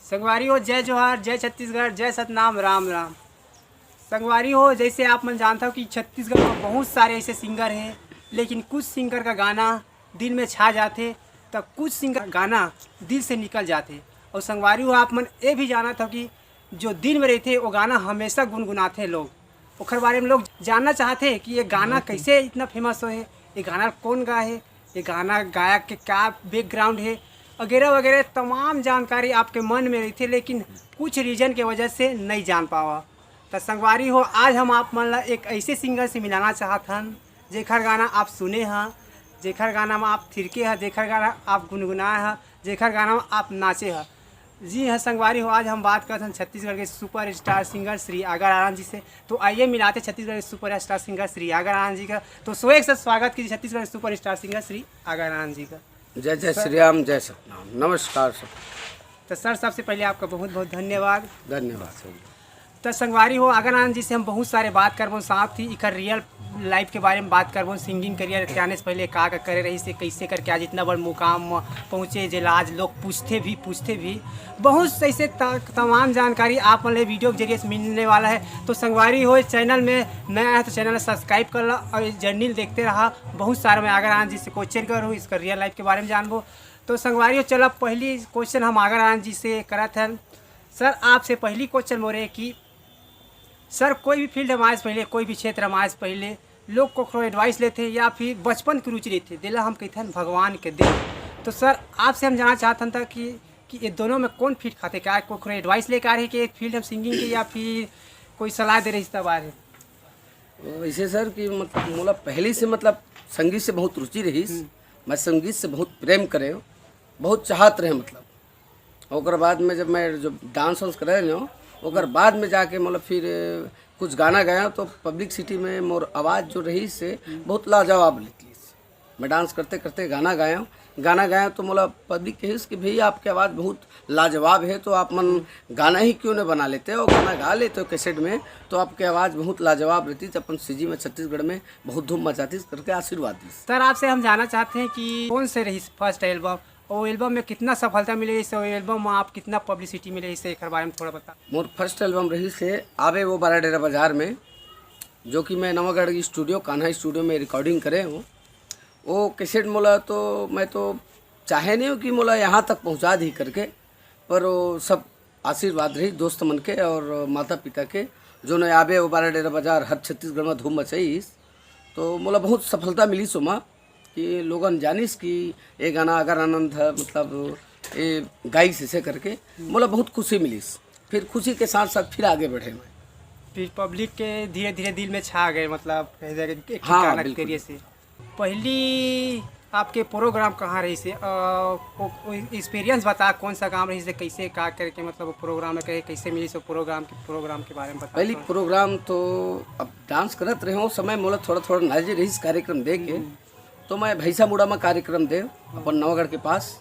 संगवारी हो, जय जोहार, जय छत्तीसगढ़, जय सतनाम, राम राम। संगवारी हो, जैसे आप मन जानता हो कि छत्तीसगढ़ में बहुत सारे ऐसे सिंगर हैं, लेकिन कुछ सिंगर का गाना दिल में छा जाते तो कुछ सिंगर गाना दिल से निकल जाते। और संगवारी हो, आप मन ये भी जाना था कि जो दिल में रहते वो गाना हमेशा गुनगुनाते लोग। ओखर बारे में लोग जानना चाहते कि ये गाना कैसे इतना फेमस हो है, ये गाना कौन गा है, ये गाना गायक के क्या बैकग्राउंड है, वगैरह वगैरह तमाम जानकारी आपके मन में रही थी, लेकिन कुछ रीजन के वजह से नहीं जान पावा। तो संगवारी हो, आज हम आप मन ला एक ऐसे सिंगर से मिलाना चाहत हन जेखर गाना आप सुने हैं, जेखर गाना में आप थिरके हैं, जेखर गाना आप गुनगुनाए हैं, जेखर गाना में आप नाचे हैं। जी हाँ संगवारी हो, आज हम बात करते हैं छत्तीसगढ़ के super star singer Shri Agar Anand ji से। तो आइए मिलाते छत्तीसगढ़ के super star singer Shri Agar Anand ji का। तो सो एक साथ स्वागत कीजिए छत्तीसगढ़ के super star singer Shri Agar Anand ji का। जय जय श्री राम, जय सतनाम, नमस्कार सब। तो सर सबसे पहले आपका बहुत बहुत धन्यवाद। धन्यवाद सर। तो संगवारी हो, आगर आनंद जी से हम बहुत सारे बात करबो, साथ ही इकर रियल लाइफ के बारे में बात करबो। सिंगिंग करियर के आने से पहले का करे रही से, कैसे करके आज इतना बड़ मुकाम पहुँचे, जे आज लोग पूछते भी बहुत ऐसे तमाम जानकारी आप वाले वीडियो के जरिए से मिलने वाला है। तो संगवारी हो, चैनल में नया है तो चैनल सब्सक्राइब कर लो और जर्नी देखते रहा। बहुत सारा मैं आगर आनंद जी से क्वेश्चन करूँ, इसका रियल लाइफ के बारे में जानबो। तो संगवारी हो, चलो पहली क्वेश्चन हम आगर आनंद जी से करत हैं। सर आपसे पहली क्वेश्चन मोरे कि सर कोई भी फील्ड हमारे से पहले, कोई भी क्षेत्र हमारे से पहले लोग को एडवाइस लेते या फिर बचपन की रुचि रहती दिला हम कहते हैं भगवान के दे। तो सर आपसे हम जानना चाहते था कि ये दोनों में कौन फिट खाते, क्या कोई एडवाइस लेकर आ रही कि एक फील्ड हम सिंगिंग के, या फिर कोई सलाह दे रही इस बारे? वैसे सर कि मतलब मोला पहले से मतलब संगीत से बहुत रुचि रही। मैं संगीत से बहुत प्रेम करे, बहुत चाहत रहे मतलब। और बाद में जब मैं जो डांस वांस करे न, और बाद में जाके मतलब फिर कुछ गाना गाया तो पब्लिक सिटी में मोर आवाज़ जो रही से बहुत लाजवाब निकली। मैं डांस करते करते गाना गाया तो मतलब पब्लिक कही कि भैया आपकी आवाज़ बहुत लाजवाब है, तो आप मन गाना ही क्यों नहीं बना लेते और गाना गा लेते हो कैसेट में, तो आपकी आवाज़ बहुत लाजवाब रहती। तो अपन सीजी में छत्तीसगढ़ में बहुत धूम मचाती करके आशीर्वाद दी। सर आपसे हम जानना चाहते हैं कि कौन से रही फर्स्ट एल्बम, और एल्बम में कितना सफलता मिले, इस एल्बम में आप कितना पब्लिसिटी मिले, इससे एक बारे में थोड़ा बता। मोर फर्स्ट एल्बम रही से आवे वो बारा डेरा बाजार में, जो कि मैं नवागढ़ की स्टूडियो कान्हा स्टूडियो में रिकॉर्डिंग करे हूँ। वो कैसेट मोला तो मैं तो चाहे नहीं हूँ कि मोला यहाँ तक पहुँचा दी करके, पर वो सब आशीर्वाद रही दोस्त मन के और माता पिता के, जो न आवे वो बारा डेरा बाजार हर छत्तीसगढ़ में धूम मचाई। तो मोला बहुत सफलता मिली सोमा कि लोगन जानिस कि ये गाना आगर आनंद है, मतलब ये गाइस इसे करके मोला बहुत खुशी मिलीस। फिर खुशी के साथ साथ फिर आगे बढ़े मैं, फिर पब्लिक के धीरे धीरे दिल में छा गए, मतलब हाँ, गाना के जरिए से। पहली आपके प्रोग्राम कहाँ रही से, एक्सपीरियंस बता, कौन सा काम रही से, कैसे का करके मतलब वो प्रोग्राम में कैसे मिली सो प्रोग्राम के बारे में बता। पहली प्रोग्राम तो अब डांस करत रहे हो समय मोला थोड़ा थोड़ा नॉलेज रही कार्यक्रम दे के, तो मैं भैसा मुड़ा में कार्यक्रम दे अपन नवागढ़ के पास,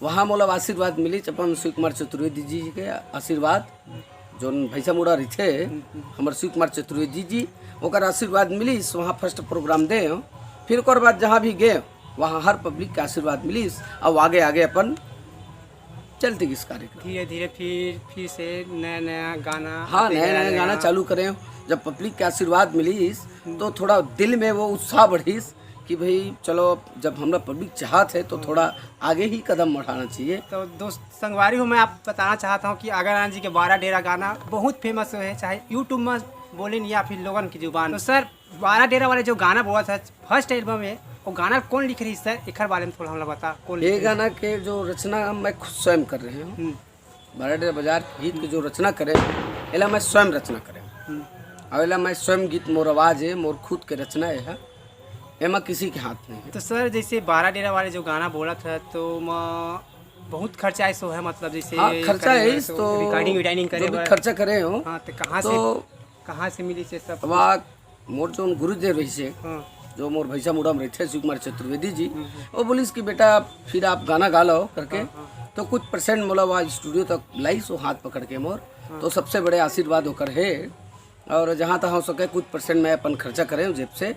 वहाँ मोला आशीर्वाद मिली अपन शिव कुमार चतुर्वेदी जी के आशीर्वाद, जो भैसा मुड़ा रही थे हमारे शिव कुमार चतुर्वेदी जी, ओकर आशीर्वाद मिली। वहाँ फर्स्ट प्रोग्राम दे, फिर ओकर बाद जहाँ भी गए वहाँ हर पब्लिक के आशीर्वाद मिली। अब आगे आगे अपन चलते इस कार्यक्रम धीरे धीरे फिर से नया नया गाना, हाँ नया गाना चालू करें। जब पब्लिक के आशीर्वाद मिली तो थोड़ा दिल में वो उत्साह बढ़ी कि भाई चलो जब हमरा पब्लिक चाहत है तो थोड़ा आगे ही कदम बढ़ाना चाहिए। तो दोस्त संगवारी हो, मैं आप बताना चाहता हूँ कि आगर आनंद जी के 12 डेरा गाना बहुत फेमस है, चाहे यूट्यूब में बोले या फिर लोगन की जुबान। तो सर 12 डेरा वाले जो गाना बोला था फर्स्ट एल्बम में, वो गाना कौन लिख रही सर, एक बारे में थोड़ा हमरा बता। कौन ये गाना के जो रचना मैं खुद स्वयं कर रहे हूँ, 12 डेरा बाजार गीत की जो रचना करे एला मैं स्वयं रचना करे, और एला मैं स्वयं गीत मोर आवाज़ है, मोर खुद के रचना है, एमा किसी के हाथ नहीं है। तो सर जैसे 12 डेरा वाले जो गाना बोला था तो बहुत खर्चा है सो है, मतलब जैसे हाँ खर्चा है तो रिकॉर्डिंग करे खर्चा करे हो। हाँ, तो कहाँ से मिली से सब? मोर जो गुरुदेव रही से, जो मोर भैसा मुड़ा में रहते शिव कुमार चतुर्वेदी जी, वो बोलिस कि बेटा फिर आप गाना गा लो करके, तो कुछ परसेंट मोला वहाँ स्टूडियो तक लाई सो हाथ पकड़ के मोर, तो सबसे बड़े आशीर्वाद होकर है। और जहाँ तक हो सके कुछ परसेंट मैं अपन खर्चा करें जेब से,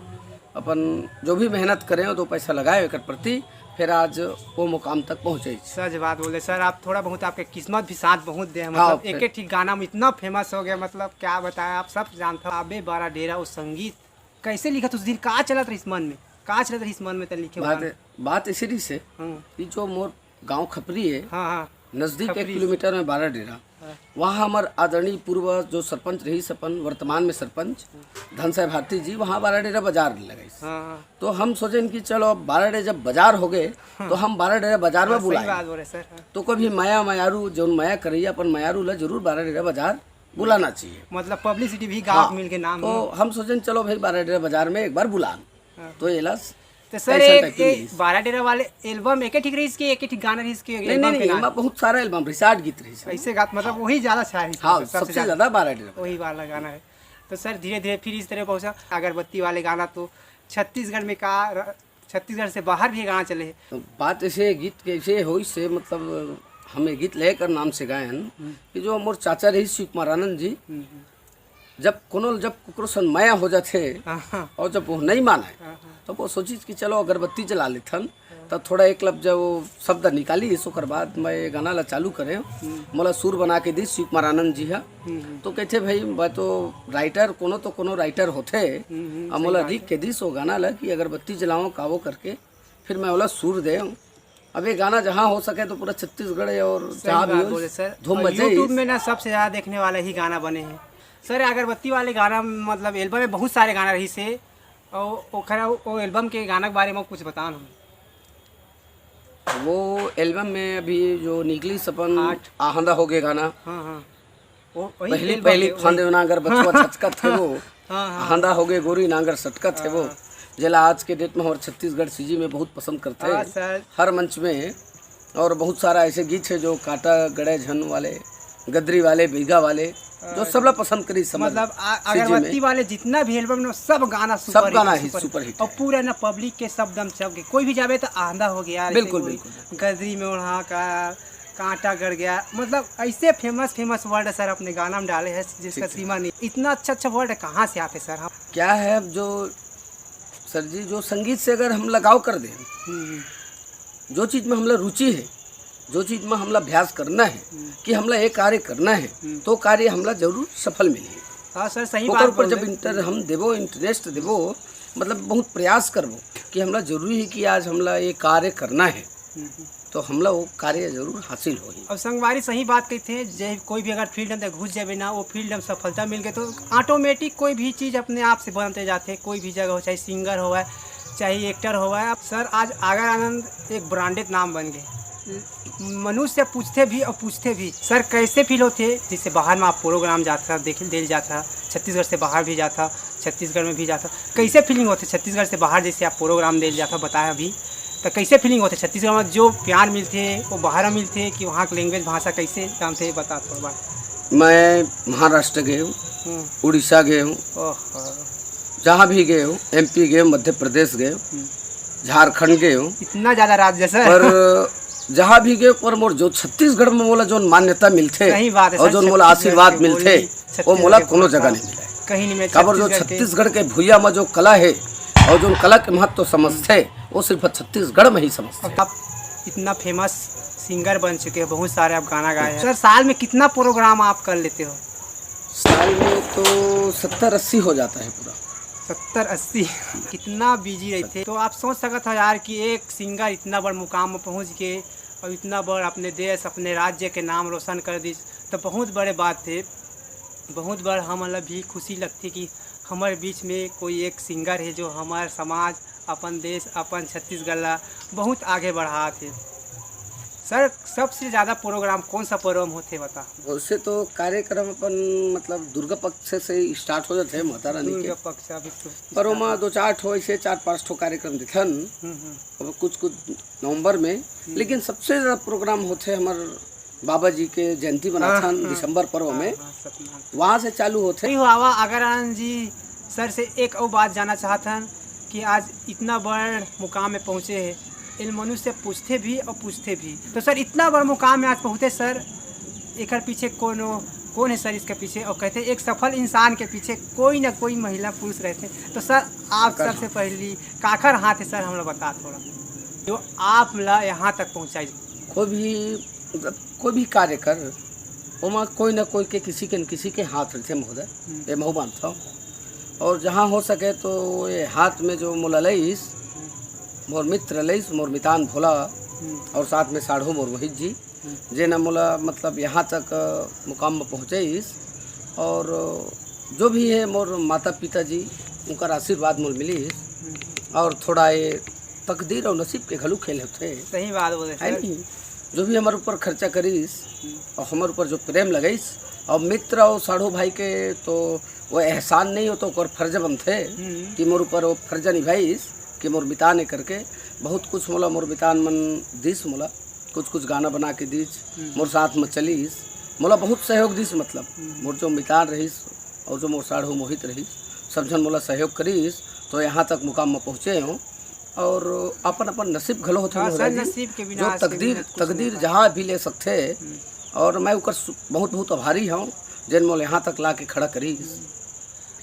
अपन जो भी मेहनत करें तो पैसा लगाए एक प्रति, फिर आज वो मुकाम तक पहुँचे। सच बात बोले सर, आप थोड़ा बहुत आपके किस्मत भी साथ बहुत दे, हाँ, मतलब फिर- एक एक ठीक गाना में इतना फेमस हो गया, मतलब क्या बताएं, आप सब जानते हो। आबे बारा डेरा वो संगीत कैसे लिखा उस दिन, कहाँ चलत रही इस मन में, कहाँ चलत रही इस मन में तो लिखे वो गाना? बात इसी से हाँ कि जो मोर गांव खपरी है, हाँ नज़दीक 1 खपरी। किलोमीटर में बारा डेरा, हाँ। वहाँ हमार आदरणीय पूर्व जो सरपंच रही सपन, वर्तमान में सरपंच धन साहब भारती जी, वहाँ बारा डेरा बाजार लगे। हाँ तो हम सोचे कि चलो अब बारा डेरा जब बाजार हो गए तो हम बारा डेरा बाजार में सही बुलाए। बात बोले सर। हाँ। तो कभी माया मयारू जो माया करिए अपन मयारू ला जरूर बारा डेरा बाजार बुलाना चाहिए। मतलब पब्लिसिटी भी गाँव हाँ, मिल के नाम तो हो। हम सोचे चलो भाई बारा डेरा बाजार में एक बार बुलान। हाँ। तो ये तो सर ऐसा एक टाइप की रही। 12 डेरा वाले एल्बम एक ही ठीक रही इसके, एक ही ठीक गाना रही इसके नहीं एल्बम नहीं के नहीं, नाम? एमा बहुत सारा एल्बम रिसार्ट गीत रही। ऐसे गात मतलब वही ज़्यादा अच्छा है, हाँ, सबसे ज्यादा बारा डेरा। वही वाला गाना है। तो सर धीरे धीरे फिर इस तरह पहुँचा अगरबत्ती वाले गाना, तो छत्तीसगढ़ में छत्तीसगढ़ से बाहर भी गाना चले हैं। तो बात ऐसे गीत कैसे हुई से मतलब हमें गीत लेकर नाम से गायन कि जो मोर चाचा रही शिव कुमार आनंद जी, जब कुकरो सन माया हो जाते हाँ, और जब वो नहीं माने हाँ, तो वो सोची कि चलो अगरबत्ती जला लेथन। तब थोड़ा एक लब जब वो शब्द निकाली इस ओकर बाद मैं ये गाना ला चालू करे, मोला सुर बना के दी शिव कुमार आनंद जी हा। तो कहते भाई मैं तो राइटर कोनो राइटर होते, और मोला लिख के दी सो गाना ला कि अगरबत्ती जलाओ कावो करके, फिर मैं बोला सुर दे। अब ये गाना जहाँ हो सके तो पूरा छत्तीसगढ़ और जहाँ भी बोले हो सर धूम मचे। यूट्यूब में ना सबसे ज़्यादा देखने वाले ही गाना बने हैं सर। अगरबत्ती वाले गाना मतलब एल्बम में बहुत सारे गाना रही से, और वो एल्बम के गाना के बारे में कुछ बतान हम। वो एल्बम में अभी जो निकली सपन 8 आहंदा हो गए गाना, हाँ हाँ वही पहली एल्बम पहली के- वही- फांदे नांगर बचवा छचकत है वो, हाँ हाँ आहंदा हो गए गोरी नांगर सटकत है वो, जिला आज के डेट में हमारे छत्तीसगढ़ सीजी में बहुत पसंद करते हाँ हैं सर। हर मंच में। और बहुत सारा ऐसे गीत है जो काटा गड़े झन वाले, गदरी वाले, बीघा वाले, जो सब लोग पसंद करी समझ मतलब सीजी में। अगरबत्ती वाले जितना भी एल्बम में सब गाना सब गाना ही सुपर हिट और है। पूरा ना पब्लिक के सब दम सब के कोई भी जावे तो आंधा हो गया, ऐसे बिल्कुल, कोई बिल्कुल। गदरी में ओढ़ा का कांटा गड़ गया, मतलब ऐसे फेमस वर्ड सर अपने गाना में डाले हैं जिसका सीमा नहीं। इतना अच्छा वर्ड कहाँ से आते सर? हम क्या है अब जो सर जी जो संगीत से अगर हम लगाव कर दें, जो चीज़ में हमला रुचि है, जो चीज़ में हमला अभ्यास करना है कि हमला ये कार्य करना है, तो कार्य हमला जरूर सफल मिले। हाँ सर सही ओकर बात ऊपर बोले। जब हम देवो इंटरेस्ट देवो, मतलब बहुत प्रयास करबो कि हमला जरूरी है कि आज हमला ये कार्य करना है, तो हमला वो कार्य जरूर हासिल होगी। और संगवारी सही बात कहते हैं, जे कोई भी अगर फील्ड में घुस जाए ना, वो फील्ड में सफलता मिल गई तो ऑटोमेटिक कोई भी चीज़ अपने आप से बनते जाते हैं। कोई भी जगह हो, चाहे सिंगर हो चाहे एक्टर हो। सर आज आगर आनंद एक ब्रांडेड नाम बन गए, मनुष्य पूछते भी और पूछते भी सर कैसे फील होते, जिससे बाहर में आप प्रोग्राम जाता देख दे जाता, छत्तीसगढ़ से बाहर भी जाता, छत्तीसगढ़ में भी जाता, कैसे फीलिंग होते छत्तीसगढ़ से बाहर जैसे आप प्रोग्राम दे जाता बताया अभी, तो कैसे फीलिंग होते छत्तीसगढ़ में जो प्यार मिलते वो बाहर में मिलते कि वहाँ की लैंग्वेज भाषा कैसे जानते हैं, बता थोड़ा बात। मैं महाराष्ट्र गए हूँ, उड़ीसा गए हूँ, जहाँ भी गए हूँ, MP गए हूँ, मध्य प्रदेश गए हूँ, झारखंड गए हूँ, इतना ज़्यादा राज्य सर। पर जहाँ भी गए पर मोर जो छत्तीसगढ़ में मोला जो मान्यता मिलते सही बात है और सर, जो मोला आशीर्वाद छत्तीसगढ़ के मिलते बोली, वो मोला छत्तीसगढ़ कोनो के जगह बोली, नहीं मिला है। कहीं नहीं। मैं काबर जो छत्तीसगढ़ के भूया में जो कला है और जो कला के महत्व समझते वो सिर्फ छत्तीसगढ़ में ही समझते। आप इतना फेमस सिंगर बन चुके हैं, बहुत सारे आप गाना गाए हैं सर। साल में कितना प्रोग्राम आप कर लेते हो? साल में तो 70-80 हो जाता है पूरा। 70-80 कितना बिजी रहते, तो आप सोच सकते हो यार कि एक सिंगर इतना बड़ मुकाम में पहुंच के और इतना बड़ अपने देश अपने राज्य के नाम रोशन कर दी, तो बहुत बड़े बात थे, बहुत बड़ हमारा भी खुशी लगती कि हमारे बीच में कोई एक सिंगर है जो हमारे समाज, अपन देश, अपन छत्तीसगढ़ ला बहुत आगे बढ़ा थे। सर सबसे ज़्यादा प्रोग्राम कौन सा प्रोग्राम होते बता? वैसे तो कार्यक्रम अपन मतलब दुर्गा पक्ष से स्टार्ट हो जाते हैं माता रानी के, दुर्गा पक्ष अभी तो पर ओमा 2-4 ठो ऐसे 4-5 ठो कार्यक्रम दिखन और कुछ नवंबर में। लेकिन सबसे ज़्यादा प्रोग्राम होते हमारे बाबा जी के जयंती मनाथन दिसंबर पर्व में, वहाँ से चालू होते। नहीं हुआ अगर आनंद जी सर से एक और बात जानना चाहतन कि आज इतना बड़ मुकाम में पहुँचे हैं, इन मनुष्य पूछते भी और पूछते भी, तो सर इतना बड़ा मुकाम में आज पहुँचे सर, एक पीछे कौन है सर इसके पीछे? और कहते हैं एक सफल इंसान के पीछे कोई ना कोई महिला पुरुष रहते हैं, तो सर आप सबसे पहली काखर हाथ है सर, हम लोग बता थोड़ा। जो आप ला यहाँ तक पहुँचाई। कोई भी कार्य कर ओमा कोई न कोई के किसी के न किसी के हाथ रहते महोदय, ये मैं मानता हूँ। और जहाँ हो सके तो ये हाथ में जो मोला लईस मोर मित्र लईस मोर मितान भोला और साथ में साढ़ो मोर मोहित जी जे न मोला मतलब यहाँ तक मुकाम में पहुँचईस। और जो भी है मोर माता पिता जी उनका आशीर्वाद मोल मिलीस और थोड़ा ये तकदीर और नसीब के घलू खेल होते। सही बात बोले है सर। नहीं, जो भी हमारे ऊपर खर्चा करीस और हमारे ऊपर जो प्रेम लगईस और मित्र और साढ़ो भाई के तो वो एहसान नहीं हो तो ओकर फर्ज बनते कि मोर ऊपर वो फर्ज निभाईस कि मोर मितान ने करके बहुत कुछ मोला मोर मितान मन दीस मोला कुछ गाना बना के दीस मोर साथ में चलीस मोला बहुत सहयोग दीस। मतलब मोर जो मितान रहीस और जो मोर साढ़ो मोहित रहीस सब जन मोला सहयोग करीस तो यहाँ तक मुकाम में पहुँचे हूँ। और अपन अपन नसीब घलो होते हाँ, मोहरा सर, जी, नसीब के बिना जो आज के तकदीर बिना कुछ तकदीर नहीं जहाँ भी ले सकते। और मैं उकर बहुत बहुत आभारी हूँ जिन मोल यहाँ तक ला के खड़ा करी।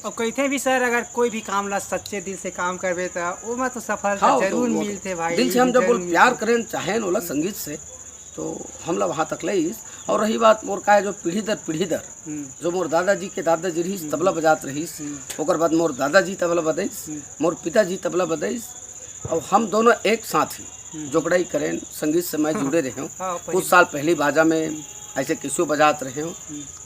और कहते भी सर अगर कोई भी काम ला सच्चे दिल से काम करबे तो वो में तो सफलता हाँ, जरूर वो मिलते भाई। दिल से हम जब जरूर बोल प्यार करें चाहे ओला संगीत से तो हम लोग वहाँ तक लईस। और रही बात मोर का है जो पीढ़ी दर जो मोर दादाजी के दादाजी रहीस तबला बजात रहीस ओकर बाद मोर दादाजी तबला बजाइस मोर पिताजी तबला बजाइस और हम दोनों एक साथ ही जोगड़ाई करें संगीत से मैं जुड़े रहे हूँ। हाँ, कुछ साल पहली बाजा में ऐसे किसो बजात रहे हूँ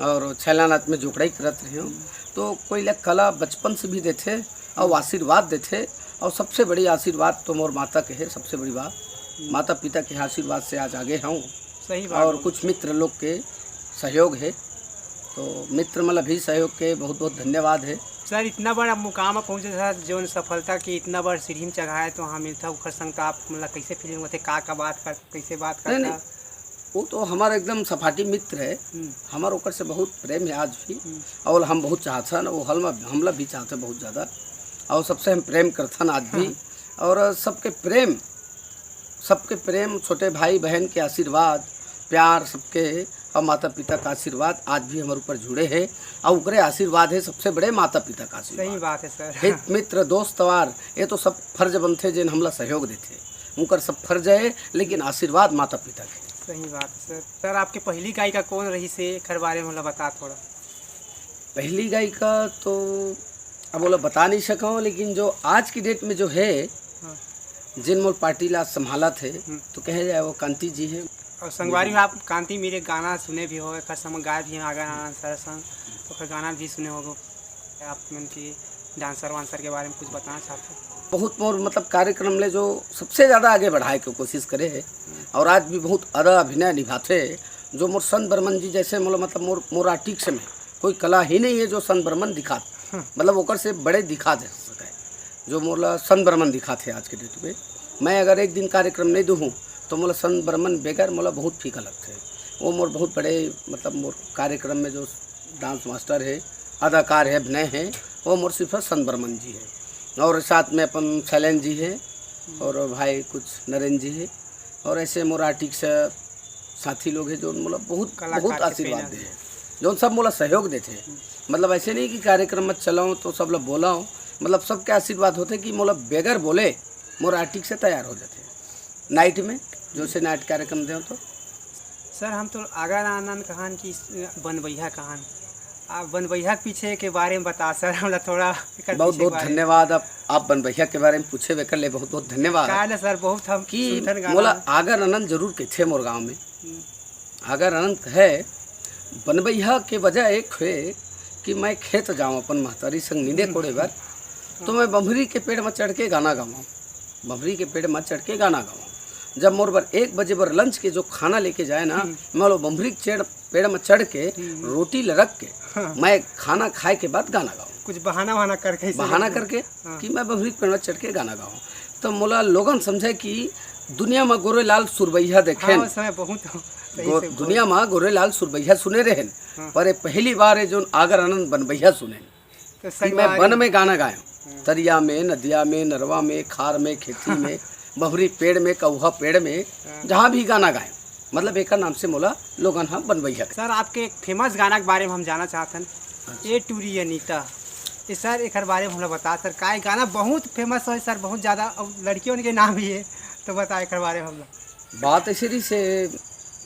और छैलानाथ में जोगड़ाई करत रहे हूँ। तो कोई लग कला बचपन से भी देते और आशीर्वाद देते और सबसे बड़ी आशीर्वाद तो मोर माता के है। सबसे बड़ी बात माता पिता के आशीर्वाद से आज आगे हूँ। सही बात। और कुछ मित्र लोग के सहयोग है तो मित्र मतलब भी सहयोग के बहुत बहुत धन्यवाद है। सर इतना बड़ा मुकाम पहुँचे सर जो सफलता की इतना बड़ा सीढ़ी में चढ़ाए तो हाँ मिलता उखर संग तो आप मतलब कैसे फीलिंग होते का बात कर कैसे बात नहीं करता। वो तो हमारा एकदम सपाटी मित्र है। हमारा ओकर से बहुत प्रेम है आज भी और हम बहुत चाहते वो हमला भी चाहते बहुत ज़्यादा और सबसे हम प्रेम करथन आज भी। और सबके प्रेम छोटे भाई बहन के आशीर्वाद प्यार सबके और माता पिता का आशीर्वाद आज भी हमारे ऊपर जुड़े हैं। और उकरे आशीर्वाद है सबसे बड़े माता पिता का आशीर्वाद। सही बात है सर। हित मित्र दोस्त वार ये तो सब फर्ज बनते जिन हमला सहयोग देते उनका सब फर्ज है लेकिन आशीर्वाद माता पिता के। सही बात है सर। सर आपके पहली गायिका कौन रही से खर बारे में मतलब बता थोड़ा। पहली गायिका तो अब बोला बता नहीं सका हूँ लेकिन जो आज की डेट में जो है हाँ। जिन मोल पार्टी ला संभाला थे तो कहे जाए वो कांति जी है। और संगवारी में आप कांति मेरे गाना सुने भी हो खर समय गाय भी हैं आगर आनंद सर संग तो खर गाना भी सुने होगो। आप मन की डांसर वांसर के बारे में कुछ बताना चाहते हैं। बहुत मोर मतलब कार्यक्रम ले जो सबसे ज़्यादा आगे बढ़ाए के कोशिश करे है और आज भी बहुत अदा अभिनय निभाते हैं। जो मोर संत बर्मन जी जैसे मतलब मोर आर्टिक्स में कोई कला ही नहीं है जो संत बर्मन दिखा मतलब ओकर से बड़े दिखा दे सके जो मोला संत बर्मन दिखाते आज के डेट में। मैं अगर एक दिन कार्यक्रम नहीं दूँ तो मोला संत बर्मन बगैर मोला बहुत फीका लगते है। वो मोर बहुत बड़े मतलब मोर कार्यक्रम में जो डांस मास्टर है अदाकार है अभिनय है वो मोर सिर्फ संत बर्मन जी है। और साथ में अपन शैलेन जी है और भाई कुछ नरेंद्र जी है और ऐसे मोर आर्टिक्स साथी लोग हैं जो मतलब बहुत आशीर्वाद दे जो सब मोला सहयोग देते हैं। मतलब ऐसे नहीं कि कार्यक्रम में चलाऊँ तो सब लोग बोलाऊँ मतलब सबके आशीर्वाद होते कि मोला बेगर बोले मोर आर्टिक्स से तैयार हो जाते हैं नाइट में जो से नाइट कार्यक्रम दें तो। सर हम तो आगर आनंद कहान की बनबैया कहान आप बनबैया के पीछे के बारे में बता सर हमरा थोड़ा बहुत बहुत धन्यवाद। आप बनबैया के बारे में पूछे वे कर ले बहुत बहुत धन्यवाद। ना सर बहुत हम कि मोला आगर आनंद जरूर कहते मोर गाँव में आगर आनंद है बनबैया के वजह एक है कि मैं खेत जाऊँ अपन महतारी संग नींदे कोड़े बार तो मैं बम्हरी के पेड़ में चढ़ के गाना गाऊँ बम्हरी के पेड़ में चढ़ के गाना गाऊँ। जब मोर बर 1 बजे बर लंच के जो खाना लेके जाए ना मैं वो बम्हरी के पेड़ में चढ़ के रोटी रख के मैं खाना खाए के बाद गाना गाऊँ कुछ बहाना करके कि मैं बम्हरी के पेड़ में चढ़ के गाना गाऊँ। तो मोला लोगन समझे कि दुनिया में गोरेलाल सुरबैया देखे दुनिया में गोरेलाल सुरबैया सुने रहे पर पहली बार है जो आगर आनंद बनबैया सुने तो मैं वन में गाना गाया तरिया में नदिया में नरवा में खार में खेती में बहरी पेड़ में कौहा पेड़ में जहाँ भी गाना गाए मतलब एक नाम से मोला लोगन हाँ बनबैया। सर आपके एक फेमस गाना के बारे में हम जाना चाहते हैं ए टूरी अनीता ये सर एक बारे में हम बता सर का गाना बहुत फेमस है सर बहुत ज़्यादा और लड़कियों के नाम भी है तो बताए कर बारे में हम लोग। बात ऐसे रही से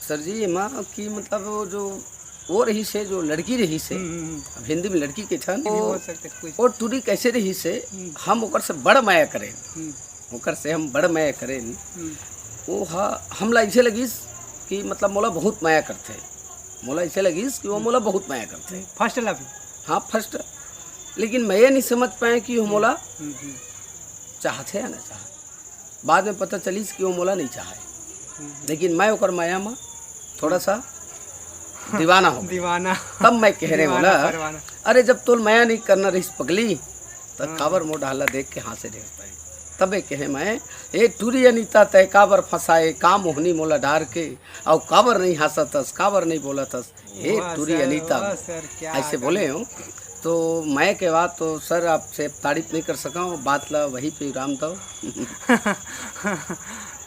सर जी माँ की मतलब वो रही से जो लड़की रही से, अब हिंदी में लड़की के छन नहीं बोल सकते कुछ। वो टूरी कैसे रही से हम ओकर से बड़ माया करें, ओकर से हम बड़ माया करें। वो हमला ऐसे लगिस कि मतलब मोला बहुत माया करते, मोला ऐसे लगिस कि वो मोला बहुत माया करते। First love. हाँ फर्स्ट, लेकिन मैं ये नहीं समझ पाए कि वो मोला चाहते या ना चाहते। बाद में पता चलीस कि वो मोला नहीं चाहे, लेकिन मैं ओकर माया में थोड़ा सा दीवाना हो गया। दीवाना। तब मैं कह रहे बोला परवाना। अरे जब तोल माया नहीं करना रही पगली तो काबर मोड़ डाला देख के हाथ से देख पाए। तबे कहे मैं ए टूरी अनीता तय काबर फंसाए काम मोहनी मोला डार के और काबर नहीं हंसतस काबर नहीं बोलतस हे वाह टूरी सर, अनीता, वाह सर, क्या ऐसे बोले हो। तो मैं के बाद तो सर आपसे तारीफ नहीं कर सका हूँ, बात ला वहीं पे विराम दो।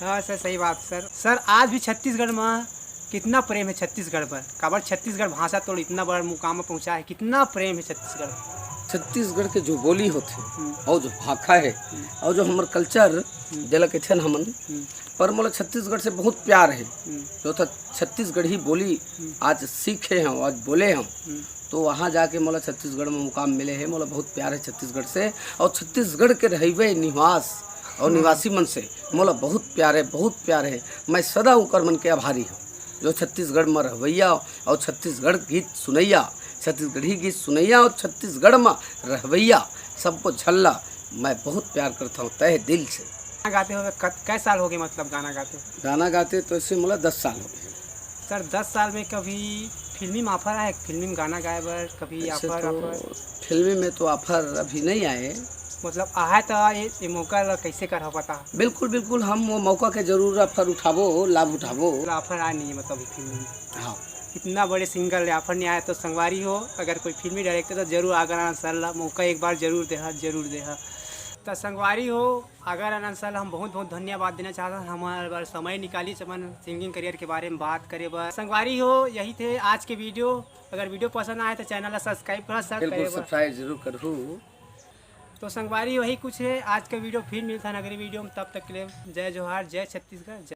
हाँ सर सही बात सर। सर आज भी छत्तीसगढ़ में कितना प्रेम है छत्तीसगढ़ पर, काबर छत्तीसगढ़ भाषा तो इतना बड़ा मुकाम में पहुंचा है, कितना प्रेम है छत्तीसगढ़। छत्तीसगढ़ के जो बोली होते और जो भाषा है और जो हमार कल्चर दिल के छन हमन पर मोला छत्तीसगढ़ से बहुत प्यार है। जो था छत्तीसगढ़ी बोली आज सीखे हम, आज बोले हम, तो वहाँ जाके मोला छत्तीसगढ़ में मुकाम मिले हैं। मोला बहुत प्यार है छत्तीसगढ़ से और छत्तीसगढ़ के रहवे निवास और निवासी मन से मोला बहुत प्यार है, बहुत प्यार है। मैं सदा उनकर मन के आभारी हूँ जो छत्तीसगढ़ में रहवैया और छत्तीसगढ़ गीत सुनैया, छत्तीसगढ़ी गीत सुनैया और छत्तीसगढ़ में रहवैया सबको झल्ला मैं बहुत प्यार करता हूँ तहे दिल से। गाना गाते हुए कै साल हो गए मतलब गाना गाते? गाना गाते तो इससे मोला 10 साल हो गए। सर 10 साल में कभी फिल्मी में ऑफर आए, फिल्मी में गाना गाए बर कभी ऐसे ऑफर? तो फिल्मी में तो ऑफर अभी नहीं आए, मतलब आए तो ये मौका ला कैसे कर पता? बिल्कुल बिल्कुल हम वो मौका के जरूर ऑफर उठाबो, लाभ उठाबो। ऑफर आए नहीं है मतलब अभी फिल्मी में? हाँ इतना बड़े सिंगर ऑफर नहीं आया तो संगवारी हो अगर कोई फिल्मी डायरेक्टर तो जरूर आगर आना सर मौका एक बार जरूर दे। तो संगवारी हो अगर आनंद सर हम बहुत बहुत धन्यवाद देना चाहते हैं हमारे बार समय निकाली चमन सिंगिंग करियर के बारे में बात करे बस। संगवारी हो यही थे आज के वीडियो। अगर वीडियो पसंद आए तो चैनल सब्सक्राइब कर बिल्कुल सब्सक्राइब जरूर करूँ। तो संगवारी वही कुछ है आज का वीडियो। फिर मिलता है अगली वीडियो में, तब तक के लिए जय जोहार, जय छत्तीसगढ़।